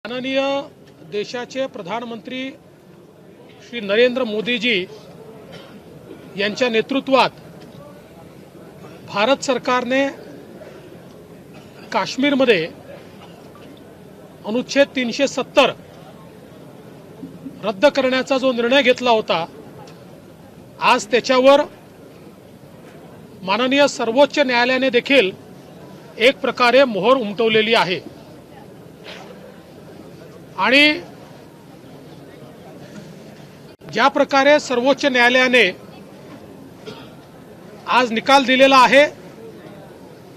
माननीय देशाचे प्रधानमंत्री श्री नरेंद्र मोदीजी यांच्या नेतृत्वात भारत सरकारने काश्मीरमध्ये अनुच्छेद 370 रद्द करण्याचा जो निर्णय घेतला होता, आज त्याच्यावर माननीय सर्वोच्च न्यायालयाने देखील एक प्रकारे मोहर उमटवलेली आहे। आणि ज्या प्रकारे सर्वोच्च न्यायालयाने आज निकाल दिलेला आहे,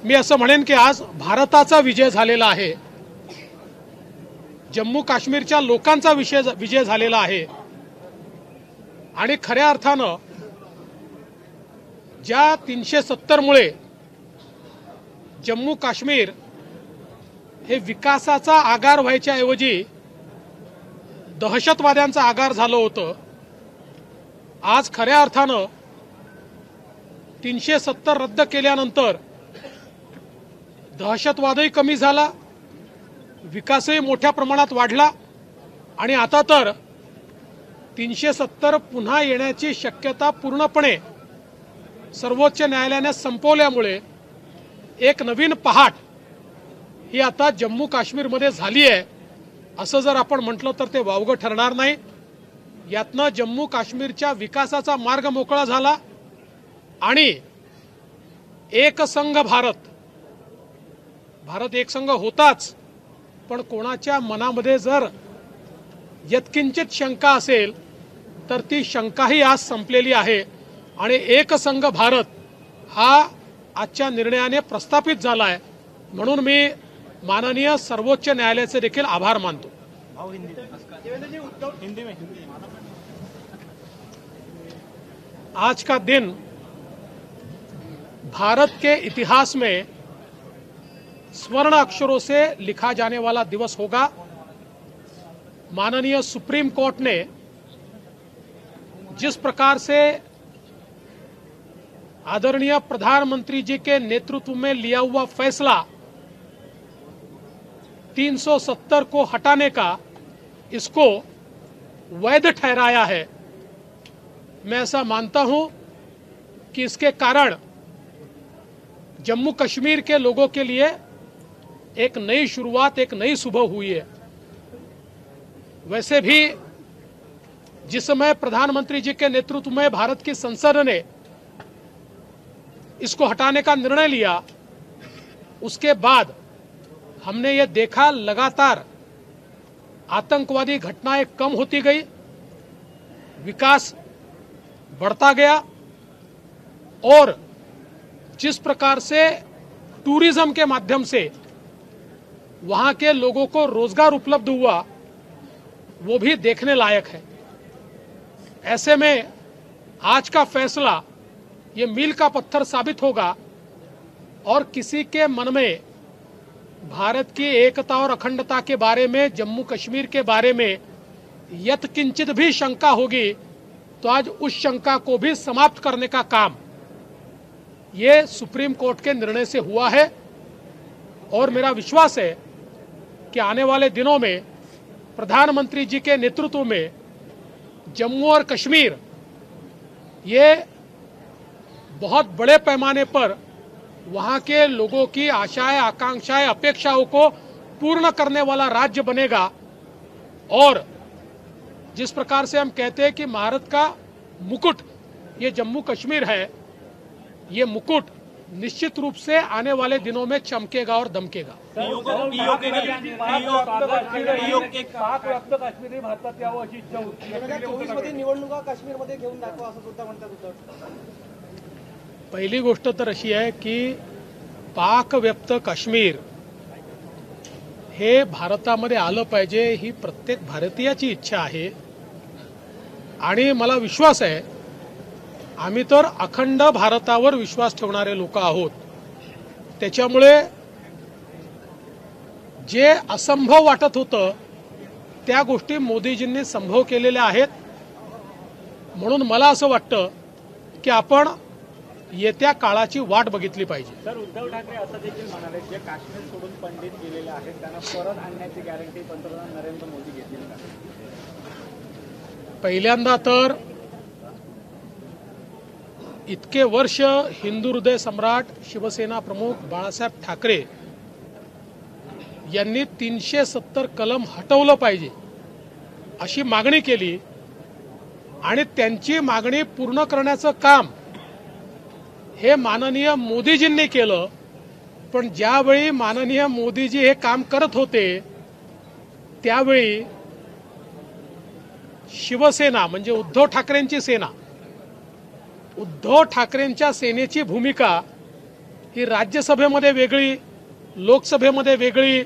मी असं म्हणेन की आज भारताचा विजय झालेला आहे, जम्मू काश्मीरच्या लोकांचा विजय झालेला आहे। आणि खऱ्या अर्थानं ज्या 370 मुळे जम्मू काश्मीर हे विकासाचा आगार व्हायच्या ऐवजी दहशतवाद्यांचा आगार झालं होतं, आज खऱ्या अर्थानं 370 रद्द केल्यानंतर दहशतवादही कमी झाला, विकासही मोठ्या प्रमाणात वाढला आणि आता तर 370 पुन्हा येण्याची शक्यता पूर्णपणे सर्वोच्च न्यायालयाने संपवल्यामुळे एक नवीन पहाट ही आता जम्मू काश्मीरमध्ये झाली आहे असं जर आपण म्हटलं तर ते वावगं ठरणार नाही। यातनं जम्मू काश्मीरच्या विकासाचा मार्ग मोकळा झाला आणि एक संघ भारत एक संघ होताच, पण कोणाच्या मनामध्ये जर यत्किंचित शंका असेल तर ती शंकाही आज संपलेली आहे आणि एक संघ भारत हा आजच्या निर्णयाने प्रस्थापित झाला आहे। म्हणून मी माननीय सर्वोच्च न्यायालय से देखिल आभार मानतो। आज का दिन भारत के इतिहास में स्वर्ण अक्षरों से लिखा जाने वाला दिवस होगा। माननीय सुप्रीम कोर्ट ने जिस प्रकार से आदरणीय प्रधानमंत्री जी के नेतृत्व में लिया हुआ फैसला 370 को हटाने का इसको वैध ठहराया है, मैं ऐसा मानता हूं कि इसके कारण जम्मू कश्मीर के लोगों के लिए एक नई शुरुआत, एक नई सुबह हुई है। वैसे भी जिस समय प्रधानमंत्री जी के नेतृत्व में भारत की संसद ने इसको हटाने का निर्णय लिया, उसके बाद हमने ये देखा लगातार आतंकवादी घटनाएं कम होती गई, विकास बढ़ता गया और जिस प्रकार से टूरिज्म के माध्यम से वहां के लोगों को रोजगार उपलब्ध हुआ, वो भी देखने लायक है। ऐसे में आज का फैसला ये मील का पत्थर साबित होगा और किसी के मन में भारत की एकता और अखंडता के बारे में, जम्मू कश्मीर के बारे में यत्किंचित भी शंका होगी तो आज उस शंका को भी समाप्त करने का काम ये सुप्रीम कोर्ट के निर्णय से हुआ है। और मेरा विश्वास है कि आने वाले दिनों में प्रधानमंत्री जी के नेतृत्व में जम्मू और कश्मीर ये बहुत बड़े पैमाने पर वहां के लोगों की आशाएं, आकांक्षाएं, अपेक्षाओं को पूर्ण करने वाला राज्य बनेगा। और जिस प्रकार से हम कहते हैं कि भारत का मुकुट ये जम्मू कश्मीर है, ये मुकुट निश्चित रूप से आने वाले दिनों में चमकेगा और दमकेगा। पहिली गोष्ट तर अशी आहे की पाक व्यक्त काश्मीर हे भारतामध्ये आलं पाहिजे ही प्रत्येक भारतीयाची इच्छा आहे। आणि मला विश्वास आहे, आम्ही तर अखंड भारतावर विश्वास ठेवणारे लोक आहोत, त्याच्यामुळे जे असंभव वाटत होतं त्या गोष्टी मोदीजींनी संभव केलेल्या आहेत। म्हणून मला असं वाटतं की आपण येत्या काळाची वाट बघितली पाहिजे। सर, उद्धव ठाकरे असं देखील म्हणाले, जे काश्मीर सोडून पंडित गेलेले आहेत त्यांना परत आणण्याची गॅरंटी पंतप्रधान नरेंद्र मोदी घेतील का? पहिल्यांदा तर इतके वर्ष हिंदू हृदय सम्राट शिवसेना प्रमुख बाळासाहेब ठाकरे यांनी 370 कलम हटवलं पाहिजे अशी मागणी केली आणि त्यांची मागणी पूर्ण करण्याचं काम हे माननीय मोदीजींनी केलं। पण ज्यावेळी माननीय मोदीजी हे काम करत होते त्यावेळी शिवसेना म्हणजे उद्धव ठाकरेंची सेना, उद्धव ठाकरेंच्या सेनेची भूमिका ही राज्यसभेमध्ये वेगळी, लोकसभेमध्ये वेगळी,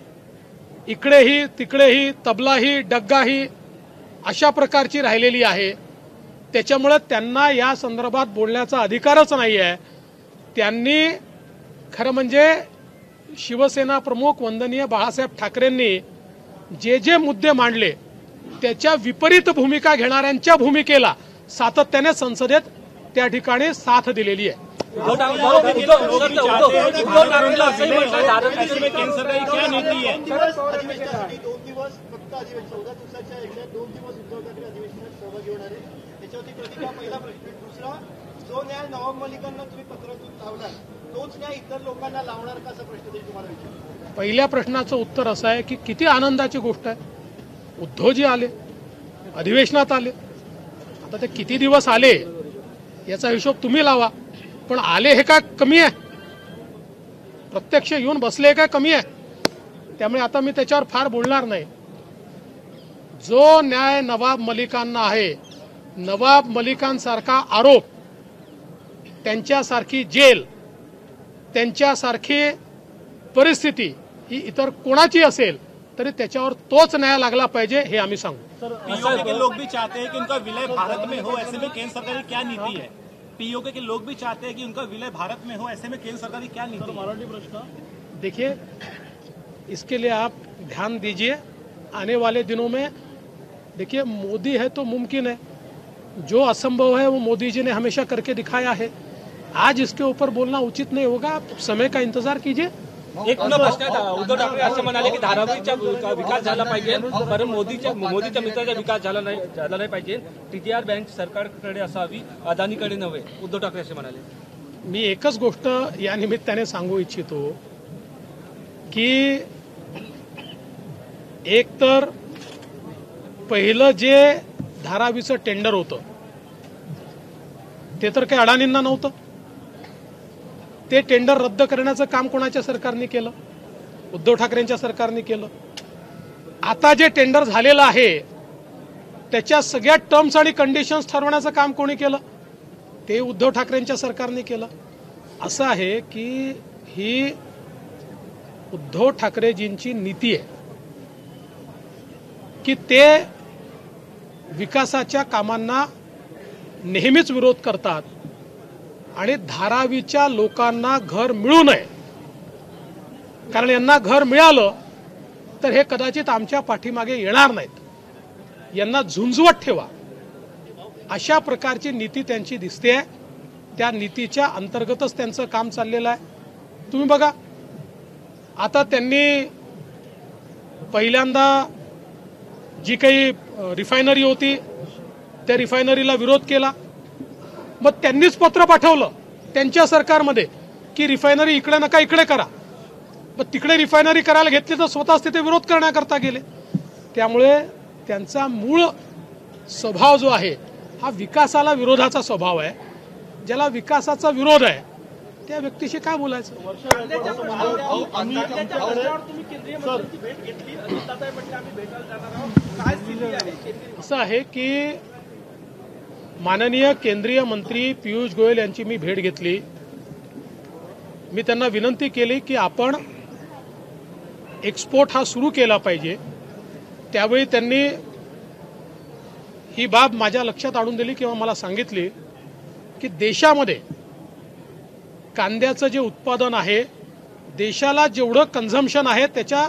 इकडेही तिकडेही तबलाही डग्गाही अशा प्रकारची राहिलेली आहे। त्याच्यामुळे त्यांना या संदर्भात बोलण्याचा अधिकारच नाही आहे। त्यांनी खरं म्हणजे शिवसेना प्रमुख वंदनीय बाळासाहेब ठाकरेंनी जे जे मुद्दे मांडले त्याच्या विपरीत भूमिका घेणाऱ्यांच्या भूमिकेला सातत्याने संसदेत त्या ठिकाणी साथ दिलेली आहे। जो न्याय नवाब मलिकांना तुम्ही पत्रातून लावला तोच न्याय इतर लोकांना लावणार का, असा प्रश्न तरी तुम्हाला विचारतो। पहिल्या प्रश्नाचं उत्तर असं आहे की किती आनंदाची गोष्ट आहे, उद्धवजी आले, अधिवेशनात आले। आता ते किती दिवस आले याचा हिशोब तुम्ही लावा, पण आले हे काय कमी आहे? प्रत्यक्ष येऊन बसले काय कमी आहे? त्यामुळे आता मी त्याच्यावर फार बोलणार नाही। जो न्याय नवाब मलिकांना आहे, नवाब मलिकांसारखा आरोप, त्यांच्यासारखी जेल, त्यांच्यासारखी परिस्थिती ही इतर कोणाची असेल तरी त्याच्यावर तोच न्याय लागला पाहिजे हे आम्ही सांगू। पीओके के लोग भी चाहते हैं कि उनका विलय भारत में हो, ऐसे में केंद्र सरकार की क्या नीति है? पीओके के लोग भी चाहते हैं कि उनका विलय भारत में हो, ऐसे में केंद्र सरकार की क्या नीति है? देखिए, इसके लिए आप ध्यान दीजिए। आने वाले दिनों में देखिए, मोदी है तो मुमकिन है, जो असंभव है वो मोदी जी ने हमेशा करके दिखाया है। आज इसके ऊपर बोलना उचित नहीं होगा, आप समय का इंतजार कीजिए। एक पुन्हा प्रश्न आहे, उद्धव ठाकरे असं म्हणाले की धारावीचा विकास झाला पाहिजे, पण मोदीच्या मित्राचा विकास झाला नाही पाहिजे, टीटीआर बँक सरकारकडे असावी, अदानीकडे नव्हे, उद्धव ठाकरे असे म्हणाले। मी एकच गोष्ट या निमित्ताने सांगू इच्छितो की एक तर पहिलं जे धारावीचं टेंडर होतं ते तर काही अडाणींना नव्हतं, ते टेंडर रद्द करण्याचं काम कोणाच्या सरकारने केलं? उद्धव ठाकरेंच्या सरकारने केलं। आता जे टेंडर झालेलं आहे त्याच्या सगळ्या टर्म्स आणि कंडिशन्स ठरवण्याचं काम कोणी केलं? ते उद्धव ठाकरेंच्या सरकारने केलं। असं आहे की ही उद्धव ठाकरेजींची नीती आहे की ते विकासाच्या कामांना नेहमीच विरोध करतात आणि धारावीच्या लोकांना घर मिळू नये, कारण यांना घर मिळालं तर हे कदाचित आमच्या पाठीमागे येणार नाहीत, यांना झुंजवत ठेवा, अशा प्रकारची नीती त्यांची दिसते। त्या नीतीच्या अंतर्गतच त्यांचं काम चाललेलं आहे। तुम्ही बघा, आता त्यांनी पहिल्यांदा जी काही रिफायनरी होती त्या रिफायनरीला विरोध केला, मग त्यांनीच पत्र पाठवलं त्यांच्या सरकारमध्ये की रिफायनरी इकडे नका इकडे करा, मग तिकडे रिफायनरी करायला घेतली तर स्वतःच तिथे विरोध करण्याकरता गेले। त्यामुळे त्यांचा मूळ स्वभाव जो आहे हा विकासाला विरोधाचा स्वभाव आहे। ज्याला विकासाचा विरोध आहे त्या व्यक्तीशी काय बोलायचं? असं आहे की माननीय केंद्रीय मंत्री पीयूष गोयल यांची मी भेट घेतली। मी त्यांना विनंती केली की आपण एक्सपोर्ट हा सुरू केला पाहिजे। त्यावेळी त्यांनी ही बाब माझ्या लक्षात आणून दिली किंवा मला सांगितली की देशामध्ये कांद्याचं जे उत्पादन आहे, देशाला जेवढं कन्झम्पशन आहे त्याच्या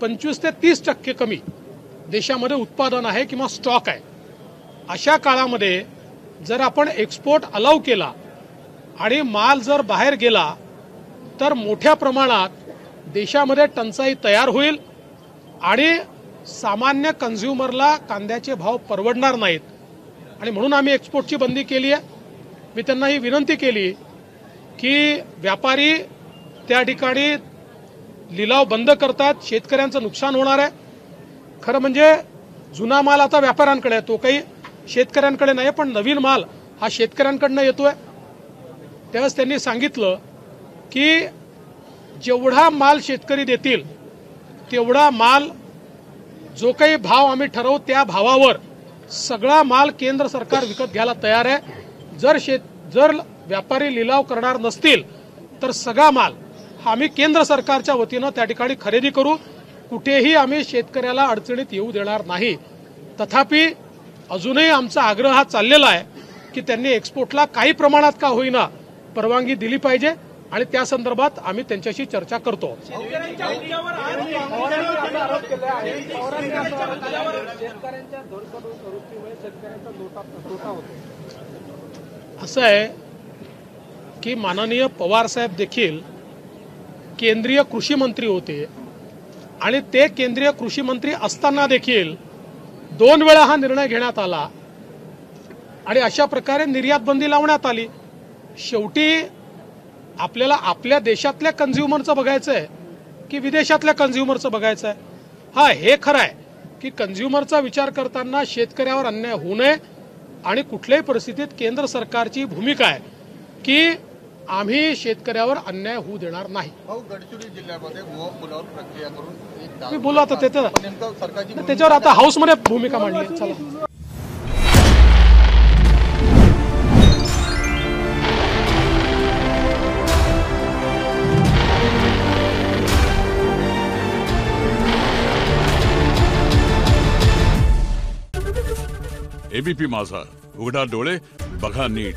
25 ते 30% कमी देशामध्ये उत्पादन आहे किंवा स्टॉक आहे। अशा काळामध्ये जर आपण एक्सपोर्ट अलाउ केला आणि माल जर बाहेर गेला तर मोठ्या प्रमाणात देशामध्ये टंचाई तयार होईल आणि सामान्य कन्झ्युमरला कांद्याचे भाव परवडणार नाहीत आणि म्हणून आम्ही एक्सपोर्टची बंदी केली आहे. मी त्यांना ही विनंती केली की व्यापारी त्या ठिकाणी लिलाव बंद करतात, शेतकऱ्यांचं नुकसान होणार आहे. खरं म्हणजे जुना माल आता व्यापाऱ्यांकडे आहे, तो काही शेतकऱ्यांकडे नाही, पण नवीन माल हा शेतकऱ्यांकडनं येतोय. त्यावेळेस त्यांनी सांगितलं की जेवढा माल शेतकरी देतील तेवढा माल, जो काही भाव आम्ही ठरवू त्या भावावर सगळा माल केंद्र सरकार विकत घ्यायला तयार आहे. जर व्यापारी लिलाव करणार नसतील तर सगळा माल हा आम्ही केंद्र सरकारच्या वतीनं त्या ठिकाणी खरेदी करू. कुठेही आम्ही शेतकऱ्याला अडचणीत येऊ देणार नाही. तथापि अजूनही आमचा आग्रह हा चाललेला आहे की त्यांनी एक्सपोर्टला काही प्रमाणात का होईना परवानगी दिली पाहिजे आणि त्या संदर्भात आम्ही त्यांच्याशी चर्चा करतो. शेतकऱ्यांच्या आरोप केला आहे. शेतकऱ्यांच्या धोरणामुळे शेतकऱ्यांचा तोटा होतो. असं आहे की माननीय पवार साहेब देखील केंद्रीय कृषी मंत्री होते आणि ते केंद्रीय कृषी मंत्री असताना देखील 2 वेळा हा निर्णय घेण्यात आला आणि अशा प्रकारे निर्यात बंदी लावण्यात आली. शेवटी आपल्याला आपल्या देशातल्या कन्झ्युमरचं बघायचं आहे की विदेशातल्या कन्झ्युमरचं बघायचं आहे. हा, हे खरं आहे की कन्झ्युमरचा विचार करताना शेतकऱ्यावर अन्याय होऊ नये आणि कुठल्याही परिस्थितीत केंद्र सरकारची भूमिका आहे की आम्ही शेतकऱ्यावर अन्याय होऊ देणार नाही. गडचिरोली जिल्ह्यामध्ये मोह पुलावर प्रक्रिया करून मी बोललो आता नेमकं सरकारची त्याच्यावर आता हाऊसमध्ये भूमिका मांडली. चला. एबीपी माझा, उघडा डोळे बघा नीट.